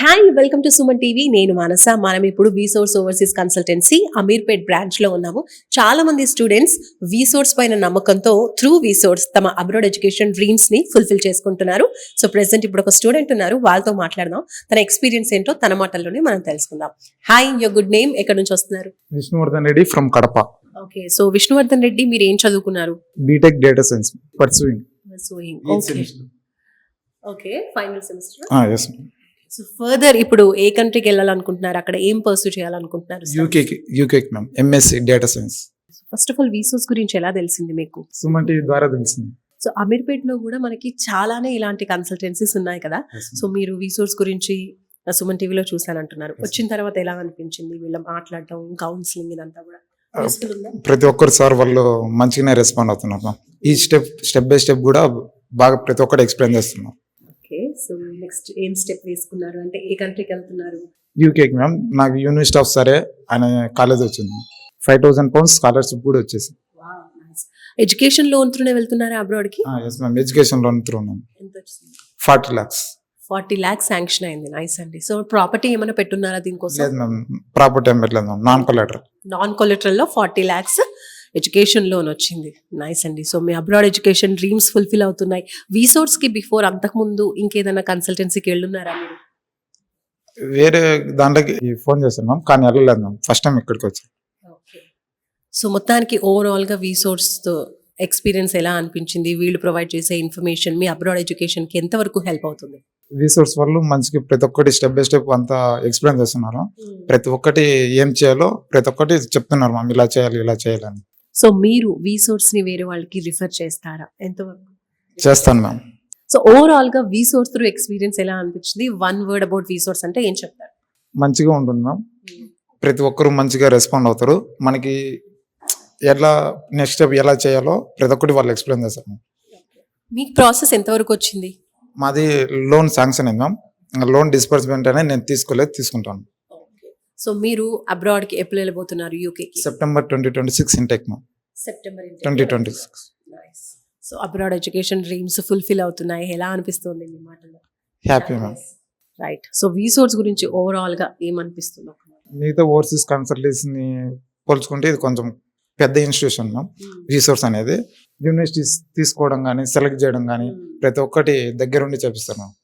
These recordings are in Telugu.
Hi welcome to Suman TV. నేను మానస. మనం ఇప్పుడు విసోర్స్ ఓవర్సీస్ కన్సల్టెన్సీ అమీర్పేట్ బ్రాంచ్ లో ఉన్నాము. చాలా మంది స్టూడెంట్స్ విసోర్స్ పైన నమ్మకంతో త్రూ విసోర్స్ తమ అబ్రాడ్ ఎడ్యుకేషన్ డ్రీమ్స్ ని ఫుల్ఫిల్ చేసుకుంటున్నారు. సో ప్రెసెంట్ ఇప్పుడు ఒక స్టూడెంట్ ఉన్నారు, వాళ్ళతో మాట్లాడదాం. తన ఎక్స్పీరియన్స్ ఏంటో తన మాటల్లోనే మనం తెలుసుకుందాం. హాయ్, యువర్ గుడ్ నేమ్, ఎక్కడి నుంచి వస్తున్నారు? Vishnuvardhan Reddy from Kadapa. Okay, so Vishnuvardhan Reddy మీరు ఏం చదువుకున్నారు? BTech data science pursuing. Okay, final semester. Yes. So further ఇప్పుడు ఏ కంట్రీకి వెళ్ళాలనుకుంటున్నారు? అక్కడ ఏం పర్సూ చేయాలనుకుంటున్నారు? యూకేకి ma'am, MSc data science. First of all విసోర్స్ గురించి ఎలా తెలిసింది మీకు? సుమన్ టీవీ ద్వారా తెలిసింది. సో అమీర్పేట్ లో కూడా మనకి చాలానే ఇలాంటి కన్సల్టెన్సీస్ ఉన్నాయి కదా. సో మీరు విసోర్స్ గురించి సుమన్ టీవీలో చూసానంటున్నారు. వచ్చిన తర్వాత ఎలా అనిపించింది? వీళ్ళ మాట్లాడటం, కౌన్సిలింగ్ ఇదంతా కూడా useful ఉందా? ప్రతి ఒక్కరు సార్ వాళ్ళు మంచిగానే రెస్పాండ్ అవుతున్నారు మ్యామ్. ఈ స్టెప్ బై స్టెప్ కూడా బాగా ప్రతి ఒక్కటి ఎక్స్ప్లెయిన్ చేస్తున్నాం. ఓకే, సో నెక్స్ట్ ఏం స్టెప్ వేసుకున్నారు? అంటే ఏ కంట్రీకి వెళ్తున్నారు? యూకేకి మ్యామ్. నాకు యూనివర్సిటీ ఆఫ్ సరే అనే కాలేజ్ వచ్చింది. 5,000 pounds స్కాలర్షిప్ కూడా వచ్చేసి. ఎడ్యుకేషన్ లోన్ త్రూనే వెళ్తున్నారా అబ్రాడ్ కి? Yes ma'am, education loan through ma'am. ఎంత వచ్చింది? 40 lakhs. 40 lakhs శాంక్షన్ అయింది. నైస్ అండి. సో ప్రాపర్టీ ఏమైనా పెట్టున్నారా దీనికోసం? లేదు మ్యామ్, ప్రాపర్టీ ఏం పెట్టలేదు మ్యామ్. నాన్ కొలెటరల్ లో 40 lakhs ఎడ్యుకేషన్ లోన్ వచ్చింది. నైస్ అండి. సో మీ అబ్రాడ్ ఎడ్యుకేషన్ డ్రీమ్స్ ఫుల్ఫిల్ అవుతున్నాయి. విసోర్స్ కి బిఫోర్ అంతకుముందు ఇంకేదైనా కన్సల్టెన్సీకి వెళ్ళున్నారా మీరు? వేరే దాంట్లోకి ఫోన్ చేశాను మ్యామ్, కానీ వెళ్ళలేదు మ్యామ్. ఫస్ట్ టైం ఇక్కడికి వచ్చాను. ఓకే, సో మొత్తానికి ఓవరాల్ గా విసోర్స్ ఎక్స్పీరియన్స్ ఎలా అనిపించింది? వీళ్ళు ప్రొవైడ్ చేసే ఇన్ఫర్మేషన్ మీ అబ్రాడ్ ఎడ్యుకేషన్ కి ఎంత వరకు హెల్ప్ అవుతుంది? రిసోర్స్ వాళ్ళు మంచిగా ప్రతి ఒక్కటి స్టెప్ బై స్టెప్ అంతా ఎక్స్ప్లెయిన్ చేస్తున్నారు. ప్రతి ఒక్కటి ఏం చేయాలో ప్రతి ఒక్కటి చెప్తున్నారు మ్యామ్, ఇలా చేయాలి ఇలా చేయాలని. సో మీరు విసోర్స్ ని వేరే వాళ్ళకి రిఫర్ చేస్తారా? ఎంతవరకు చేస్తాను మ్యామ్. సో ఓవరాల్ గా విసోర్స్ త్రూ ఎక్స్పీరియన్స్ ఎలా అనిపించింది? వన్ వర్డ్ అబౌట్ విసోర్స్ అంటే ఏం చెప్తారు? మంచిగా ఉంటుంది మ్యామ్. ప్రతి ఒక్కరు మంచిగా రెస్పాండ్ అవుతారు. మనకి ఎలా నెక్స్ట్ స్టెప్ ఎలా చేయాలో ప్రతి ఒక్కటి వాళ్ళు ఎక్స్ప్లెయిన్ చేస్తారు మ్యామ్. మీకు ప్రాసెస్ ఎంతవరకు వచ్చింది? మాది లోన్ శాంక్షన్ అయింది మ్యామ్. లోన్ డిస్బర్స్మెంట్ అనేది నేను తీసుకుంటాను. సో మీరు అబ్రాడ్ కి ఎప్పుడు వెళ్ళబోతున్నారు? యూకేకి September 2026 intake ma'am. September 2026. So abroad education dreams fulfil అవుతున్నాయి. ఎలా అనిపిస్తుంది మీ మాటలో? Happy ma'am. రైట్. సో విసోర్స్ గురించి ఓవరాల్ గా ఏమనిపిస్తుంది? మిగతా ఓవర్సీస్ కన్సల్టెన్సీని పోల్చుకుంటే ఇది కొంచెం పెద్ద ఇన్స్టిట్యూషన్ మ్యామ్. రిసోర్స్ అనేది యూనివర్సిటీస్ తీసుకోవడం కానీ సెలెక్ట్ చేయడం కానీ ప్రతి ఒక్కటి దగ్గరుండి చేపిస్తాను మ్యామ్.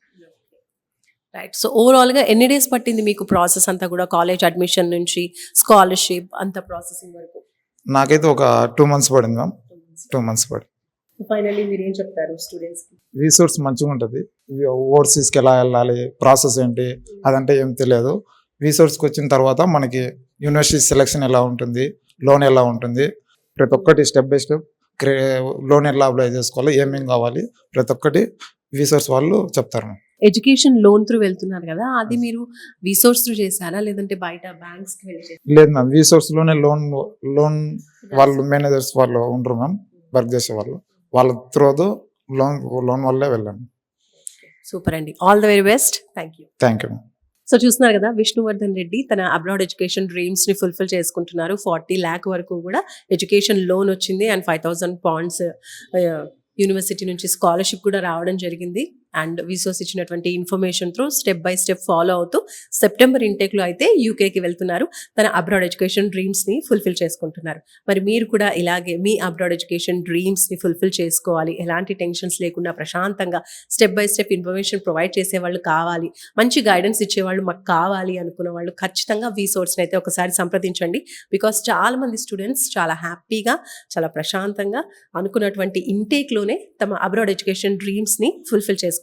రైట్. సో ఓవరాల్ గా ఎన్ని డేస్ పట్టింది మీకు ప్రాసెస్ అంతా కూడా? కాలేజ్ అడ్మిషన్ నుంచి స్కాలర్షిప్ అంత ప్రాసెసింగ్ వరకు? నాకైతే ఒక 2 months పడింది మ్యామ్. 2 months పడింది. ఫైనల్లీ మీరు ఏం చెప్తారు స్టూడెంట్స్ కి? రిసోర్స్ మంచిగా ఉంటుంది. ఓవర్సీస్కి ఎలా వెళ్ళాలి, ప్రాసెస్ ఏంటి అదంటే ఏం తెలియదు. రిసోర్స్కి వచ్చిన తర్వాత మనకి యూనివర్సిటీ సెలెక్షన్ ఎలా ఉంటుంది, లోన్ ఎలా ఉంటుంది, ప్రతి ఒక్కటి స్టెప్ బై స్టెప్ లోన్ ఎలా అప్లై చేసుకోవాలి, ఏమేం కావాలి ప్రతి ఒక్కటి రిసోర్స్ వాళ్ళు చెప్తారు. ఎడ్యుకేషన్ లోన్ త్రూ వెళ్తున్నారు కదా, అది మీరు విసోర్స్ త్రూ చేశారా లేదంటే బయట బ్యాంక్స్ కి వెళ్ళి? లేదు మ్యామ్, రిసోర్స్ లోనే లోన్ వాళ్ళు మేనేజర్స్ వాళ్ళు ఉండరు మ్యామ్, వర్క్ చేసే వాళ్ళు, వాళ్ళ త్రూ లోన్ వల్లే వెళ్ళండి. సూపర్ అండి. All the very best. Thank you. Thank you ma'am. So చూస్తున్నారు కదా, విష్ణువర్ధన్ రెడ్డి తన అబ్రాడ్ ఎడ్యుకేషన్ డ్రీమ్స్ ని ఫుల్ఫిల్ చేసుకుంటున్నారు. 40 lakh వరకు కూడా ఎడ్యుకేషన్ లోన్ వచ్చింది అండ్ 5,000 pounds యూనివర్సిటీ నుంచి స్కాలర్షిప్ కూడా రావడం జరిగింది. అండ్ విసోర్స్ ఇచ్చినటువంటి information through step by step follow అవుతూ సెప్టెంబర్ ఇంటేక్లో అయితే యూకేకి వెళ్తున్నారు. తన అబ్రాడ్ ఎడ్యుకేషన్ డ్రీమ్స్ని ఫుల్ఫిల్ చేసుకుంటున్నారు. మరి మీరు కూడా ఇలాగే మీ అబ్రాడ్ ఎడ్యుకేషన్ డ్రీమ్స్ని ఫుల్ఫిల్ చేసుకోవాలి, ఎలాంటి టెన్షన్స్ లేకుండా ప్రశాంతంగా step by step information provide చేసేవాళ్ళు కావాలి, మంచి గైడెన్స్ ఇచ్చేవాళ్ళు మాకు కావాలి అనుకున్న వాళ్ళు ఖచ్చితంగా విసోర్స్ని అయితే ఒకసారి సంప్రదించండి. బికాస్ చాలామంది స్టూడెంట్స్ చాలా హ్యాపీగా, చాలా ప్రశాంతంగా అనుకున్నటువంటి ఇంటేక్లోనే తమ అబ్రాడ్ ఎడ్యుకేషన్ డ్రీమ్స్ని ఫుల్ఫిల్ చేసుకుంటున్నారు.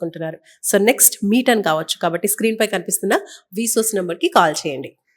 సో నెక్స్ట్ మీట్ అని కావచ్చు, కాబట్టి స్క్రీన్ పై కనిపిస్తున్న విసోర్స్ నెంబర్కి కాల్ చేయండి.